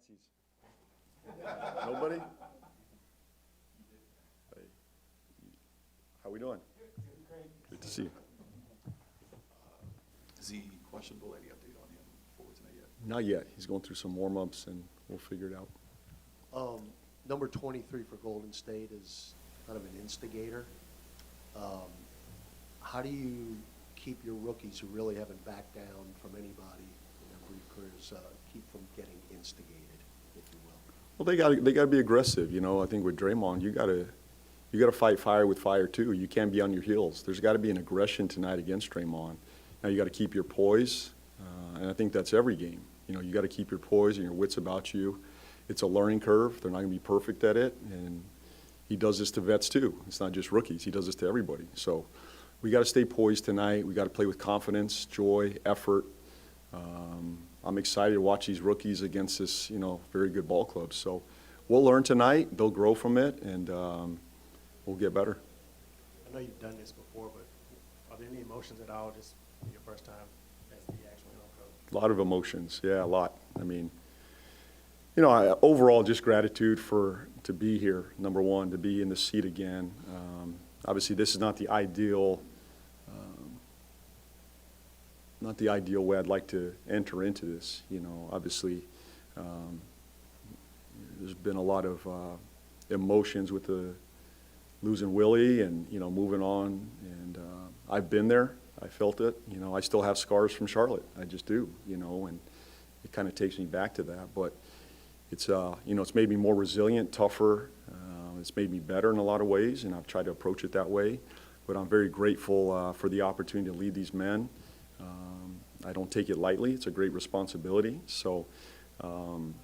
Nancy's? Nobody? Hey. How we doing? Good to see you. Is he questionable? Any update on him before tonight yet? Not yet. He's going through some warm-ups, and we'll figure it out. Number 23 for Golden State is kind of an instigator. How do you keep your rookies who really haven't backed down from anybody in their brief careers, keep from getting instigated, if you will? Well, they gotta be aggressive. You know, I think with Draymond, you gotta fight fire with fire too. You can't be on your heels. There's got to be an aggression tonight against Draymond. Now you got to keep your poise, and I think that's every game. You know, you got to keep your poise and your wits about you. It's a learning curve. They're not going to be perfect at it, and he does this to vets too. It's not just rookies. He does this to everybody. So we got to stay poised tonight. We got to play with confidence, joy, effort. I'm excited to watch these rookies against this, very good ball club. So we'll learn tonight. They'll grow from it, and we'll get better. I know you've done this before, but are there any emotions at all just your first time as the actual coach? A lot of emotions, yeah, a lot. I mean, overall, just gratitude to be here, number one, to be in the seat again. Obviously, this is not the ideal way I'd like to enter into this. Obviously, there's been a lot of emotions with the losing Willie and, moving on. And I've been there. I felt it. I still have scars from Charlotte. I just do, and it kind of takes me back to that. But it's, it's made me more resilient, tougher. It's made me better in a lot of ways, and I've tried to approach it that way. But I'm very grateful for the opportunity to lead these men. I don't take it lightly. It's a great responsibility. So, I'm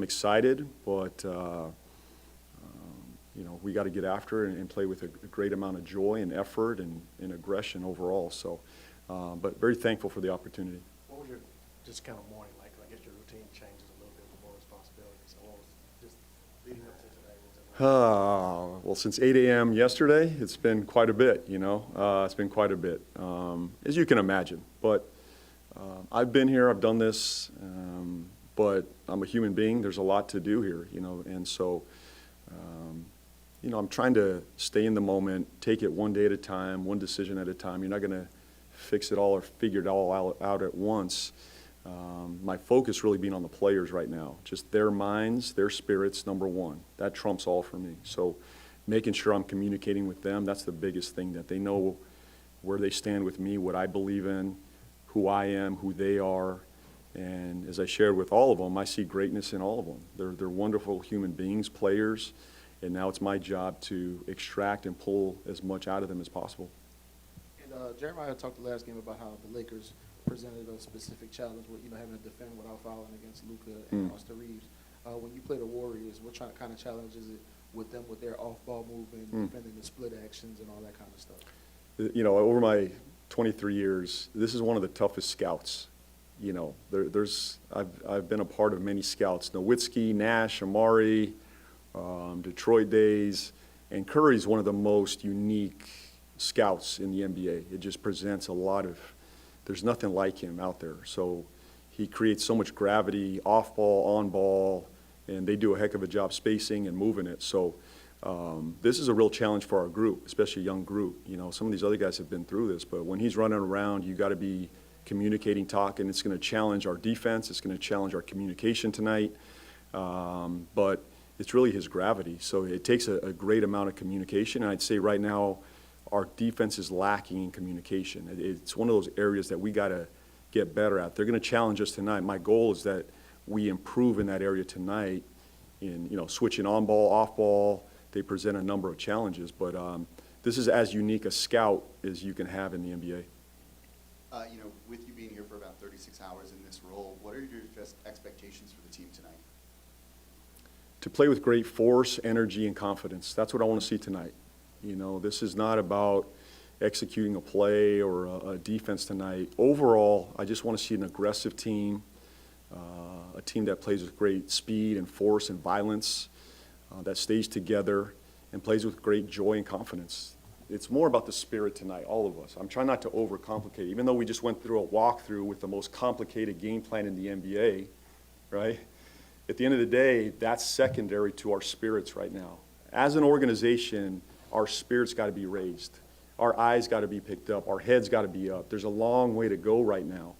excited, but, we got to get after it and play with a great amount of joy and effort and aggression overall. So, but very thankful for the opportunity. What was your just kind of morning like? I guess your routine changes a little bit with more responsibility. So what was just leading up to today? Well, since 8 a.m. yesterday, it's been quite a bit, It's been quite a bit, as you can imagine. But I've been here, I've done this, but I'm a human being. There's a lot to do here, and so, I'm trying to stay in the moment, take it one day at a time, one decision at a time. You're not going to fix it all or figure it all out at once. My focus really being on the players right now, just their minds, their spirits, number one. That trumps all for me. So making sure I'm communicating with them, that's the biggest thing, that they know where they stand with me, what I believe in, who I am, who they are. And as I shared with all of them, I see greatness in all of them. They're wonderful human beings, players, and now it's my job to extract and pull as much out of them as possible. And Jeremiah talked the last game about how the Lakers presented a specific challenge with, having to defend without fouling against Luka and Austin Reeves. When you play the Warriors, what kind of challenge is it with them with their off-ball movement, defending the split actions and all that kind of stuff? Over my 23 years, this is one of the toughest scouts. I've been a part of many scouts: Nowitzki, Nash, Amari, Detroit days, and Curry's one of the most unique scouts in the NBA. It just presents a lot of. There's nothing like him out there. So he creates so much gravity, off ball, on ball, and they do a heck of a job spacing and moving it. So this is a real challenge for our group, especially a young group. Some of these other guys have been through this, but when he's running around, you got to be communicating, talking. It's going to challenge our defense. It's going to challenge our communication tonight. But it's really his gravity. So it takes a great amount of communication. And I'd say right now, our defense is lacking in communication. It's one of those areas that we got to get better at. They're going to challenge us tonight. My goal is that we improve in that area tonight in, switching on ball, off ball. They present a number of challenges, but this is as unique a scout as you can have in the NBA. With you being here for about 36 hours in this role, what are your expectations for the team tonight? To play with great force, energy, and confidence. That's what I want to see tonight. This is not about executing a play or a defense tonight. Overall, I just want to see an aggressive team, a team that plays with great speed and force and violence, that stays together and plays with great joy and confidence. It's more about the spirit tonight, all of us. I'm trying not to overcomplicate. Even though we just went through a walkthrough with the most complicated game plan in the NBA, right? at the end of the day, that's secondary to our spirits right now. As an organization, our spirits got to be raised. Our eyes got to be picked up. Our heads got to be up. There's a long way to go right now.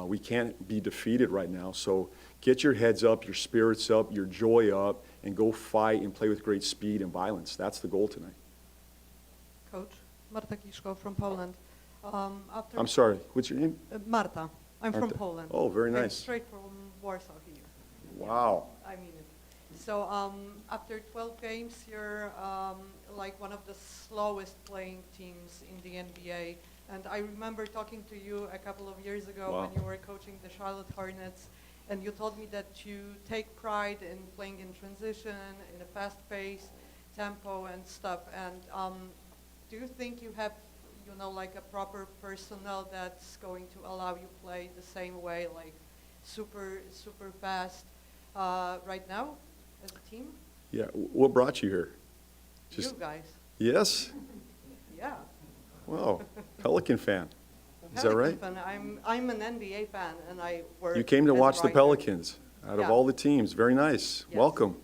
We can't be defeated right now. So get your heads up, your spirits up, your joy up, and go fight and play with great speed and violence. That's the goal tonight. Coach, Marta Kiszko from Poland. After I'm sorry, what's your name? Marta. I'm from Marta. Poland. Oh, very Came nice. straight from Warsaw here. Wow. I mean it. So after 12 games, you're like one of the slowest playing teams in the NBA. And I remember talking to you a couple of years ago Wow. when you were coaching the Charlotte Hornets, and you told me that you take pride in playing in transition, in a fast pace, tempo and stuff. And do you think you have, you know, like a proper personnel that's going to allow you play the same way, like super fast right now as a team? Yeah, what brought you here? You guys. Yes? Yeah. Wow, Pelican fan. Is that Pelican right? fan. I'm an NBA fan, and I work. You came to as a watch the writer. Pelicans out of Yeah. all the teams. Very nice. Yes. Welcome.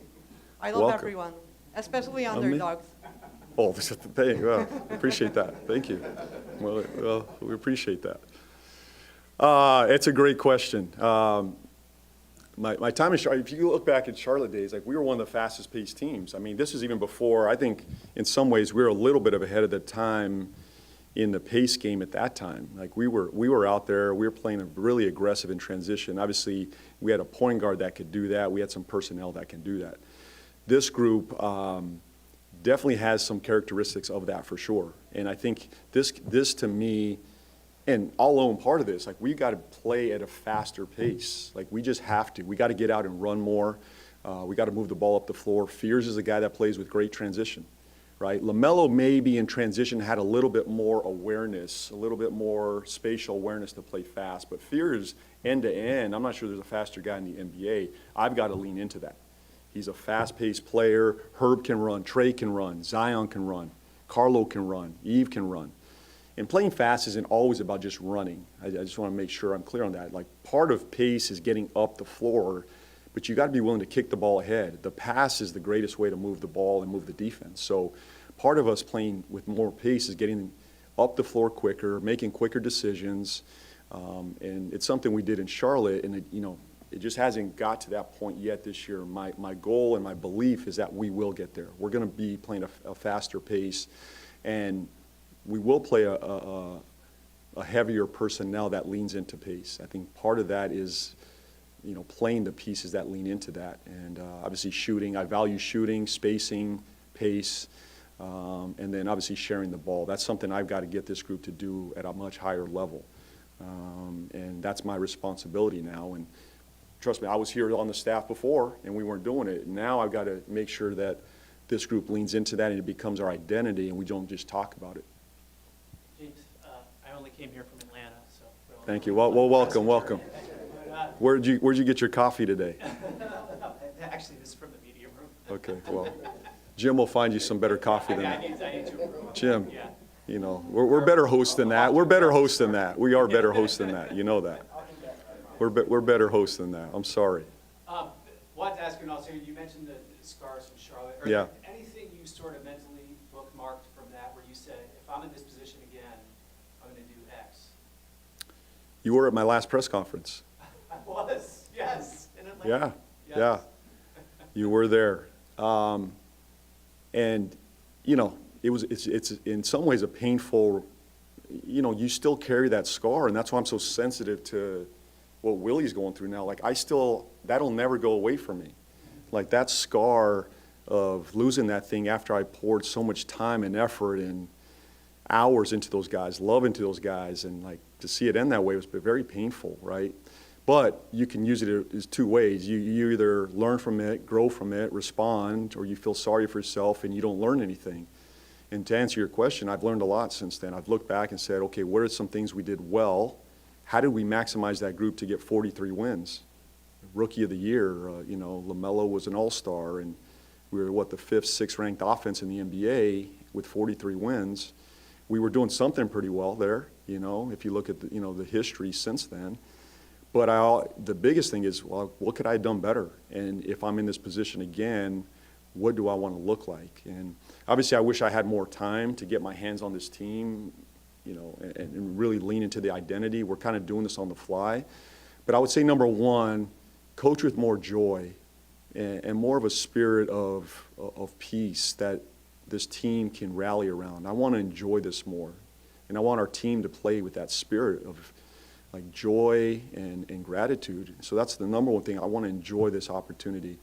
I love Welcome. everyone, especially me? underdogs. Oh, thank you. Well, appreciate that. Thank you. Well, we appreciate that. It's a great question. My time in Charlotte, if you look back at Charlotte days, like we were one of the fastest paced teams. I mean, this is even before, I think in some ways we were a little bit of ahead of the time in the pace game at that time. Like we were out there, we were playing really aggressive in transition. Obviously, we had a point guard that could do that. We had some personnel that can do that. This group definitely has some characteristics of that for sure. And I think this to me, and I'll own part of this, like we got to play at a faster pace. Like we just have to. We got to get out and run more. We got to move the ball up the floor. Fears is a guy that plays with great transition, right? LaMelo maybe in transition had a little bit more awareness, a little bit more spatial awareness to play fast. But Fears end to end, I'm not sure there's a faster guy in the NBA. I've got to lean into that. He's a fast-paced player. Herb can run. Trey can run. Zion can run. Carlo can run. Eve can run. And playing fast isn't always about just running. I just want to make sure I'm clear on that. Like part of pace is getting up the floor, but you got to be willing to kick the ball ahead. The pass is the greatest way to move the ball and move the defense. So part of us playing with more pace is getting up the floor quicker, making quicker decisions. And it's something we did in Charlotte, and it just hasn't got to that point yet this year. My goal and my belief is that we will get there. We're going to be playing a faster pace, and we will play a heavier personnel that leans into pace. I think part of that is, playing the pieces that lean into that. And obviously shooting, I value shooting, spacing, pace, and then obviously sharing the ball. That's something I've got to get this group to do at a much higher level. And that's my responsibility now. And trust me, I was here on the staff before and we weren't doing it. Now I've got to make sure that this group leans into that and it becomes our identity and we don't just talk about it. James, I only came here from Atlanta, so. Thank you. Well, welcome. But, Where'd you get your coffee today? actually, this is from the media room. Okay, well, Jim will find you some better coffee I than need to improve. Jim. Yeah. We're better hosts than that. We're better hosts than that. We are better hosts than that. You know that. We're better hosts than that. I'm sorry. Wanted to ask you also, you mentioned the scars from Charlotte. Are Yeah. there anything you sort of mentally bookmarked from that where you said, if I'm in this position again, I'm going to do X? You were at my last press conference. I was, yes, in Atlanta. Yeah, yeah. You were there. And, it's in some ways a painful, you still carry that scar, and that's why I'm so sensitive to what Willie's going through now. Like, that'll never go away from me. Like, that scar of losing that thing after I poured so much time and effort and hours into those guys, love into those guys, and like to see it end that way was very painful, right? But you can use it as two ways. You either learn from it, grow from it, respond, or you feel sorry for yourself and you don't learn anything. And to answer your question, I've learned a lot since then. I've looked back and said, okay, what are some things we did well? How did we maximize that group to get 43 wins? Rookie of the year, LaMelo was an all-star, and we were, the 5th, 6th ranked offense in the NBA with 43 wins. We were doing something pretty well there, if you look at the history since then. But the biggest thing is, well, what could I have done better? And if I'm in this position again, what do I want to look like? And obviously, I wish I had more time to get my hands on this team, you know, and really lean into the identity. We're kind of doing this on the fly. But I would say, number one, coach with more joy and more of a spirit of peace that this team can rally around. I want to enjoy this more. And I want our team to play with that spirit of like joy and gratitude. So that's the number one thing. I want to enjoy this opportunity.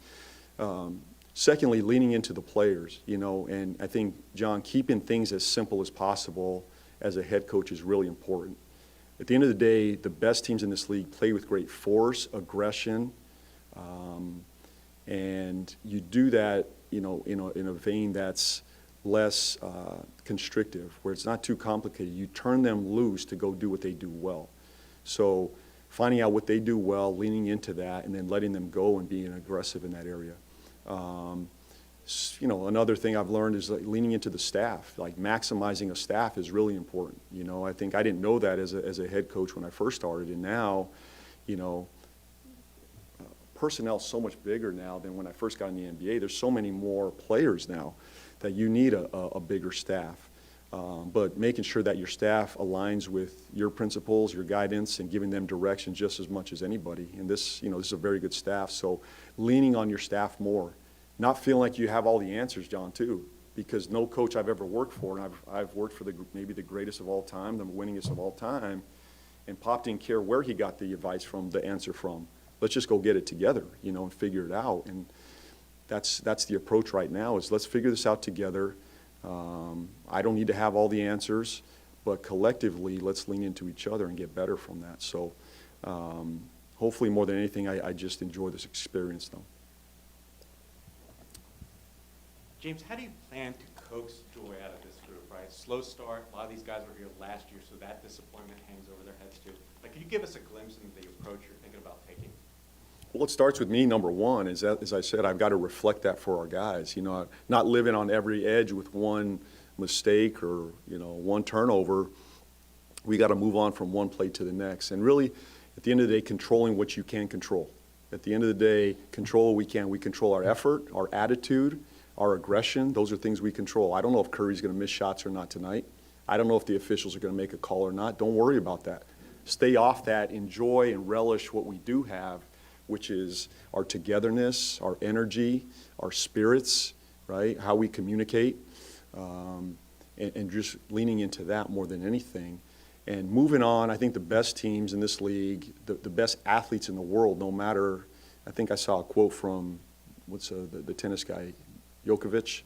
Secondly, leaning into the players, you know, and I think, John, keeping things as simple as possible as a head coach is really important. At the end of the day, the best teams in this league play with great force, aggression, and you do that, you know, in a vein that's less constrictive, where it's not too complicated. You turn them loose to go do what they do well. So finding out what they do well, leaning into that, and then letting them go and being aggressive in that area. You know, another thing I've learned is like leaning into the staff. Like maximizing a staff is really important. You know, I think I didn't know that as a head coach when I first started, and now, you know, personnel's so much bigger now than when I first got in the NBA. There's so many more players now that you need a bigger staff. But making sure that your staff aligns with your principles, your guidance, and giving them direction just as much as anybody. And this, you know, this is a very good staff. So leaning on your staff more, not feeling like you have all the answers, John, too, because no coach I've ever worked for, and I've worked for maybe the greatest of all time, the winningest of all time, and Pop didn't care where he got the advice from, the answer from. Let's just go get it together, you know, and figure it out. And that's the approach right now is let's figure this out together. I don't need to have all the answers, but collectively, let's lean into each other and get better from that. So hopefully, more than anything, I just enjoy this experience, though. James, how do you plan to coax joy out of this group, right? Slow start. A lot of these guys were here last year, so that disappointment hangs over their heads, too. Like, could you give us a glimpse into the approach you're thinking about taking? Well, it starts with me, number one, is that, as I said, I've got to reflect that for our guys. You know, not living on every edge with one mistake or, you know, one turnover. We got to move on from one play to the next. And really, at the end of the day, controlling what you can control. At the end of the day, control what we can. We control our effort, our attitude, our aggression. Those are things we control. I don't know if Curry's going to miss shots or not tonight. I don't know if the officials are going to make a call or not. Don't worry about that. Stay off that. Enjoy and relish what we do have, which is our togetherness, our energy, our spirits, right? How we communicate, and just leaning into that more than anything. And moving on, I think the best teams in this league, the best athletes in the world, no matter, I think I saw a quote from, the tennis guy, Djokovic,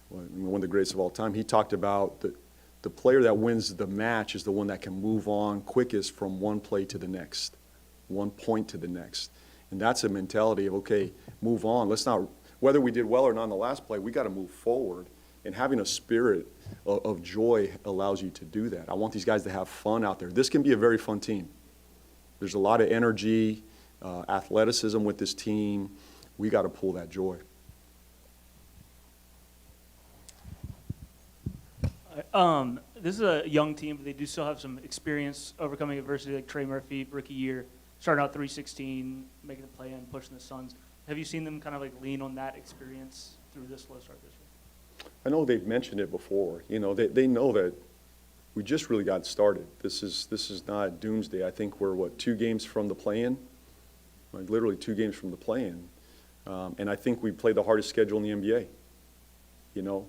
one of the greatest of all time. He talked about the player that wins the match is the one that can move on quickest from one play to the next, one point to the next. And that's a mentality of, okay, move on. Let's not, whether we did well or not in the last play, we got to move forward. And having a spirit of joy allows you to do that. I want these guys to have fun out there. This can be a very fun team. There's a lot of energy, athleticism with this team. We got to pull that joy. This is a young team, but they do still have some experience overcoming adversity, like Trey Murphy, rookie year, starting out 3-16, making the play and pushing the Suns. Have you seen them kind of like lean on that experience through this slow start this year? I know they've mentioned it before. You know, they know that we just really got started. This is not doomsday. I think we're, 2 games from the play-in? Like literally 2 games from the play-in. And I think we played the hardest schedule in the NBA. You know,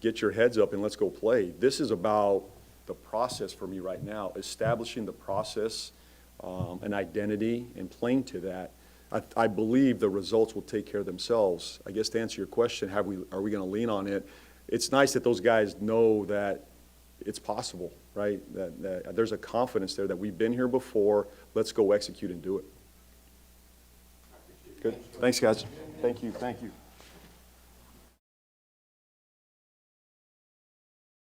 get your heads up and let's go play. This is about the process for me right now, establishing the process, an identity, and playing to that. I believe the results will take care of themselves. I guess to answer your question, are we going to lean on it? It's nice that those guys know that it's possible, right? That there's a confidence there that we've been here before. Let's go execute and do it. Good. Thanks, guys. Thank you.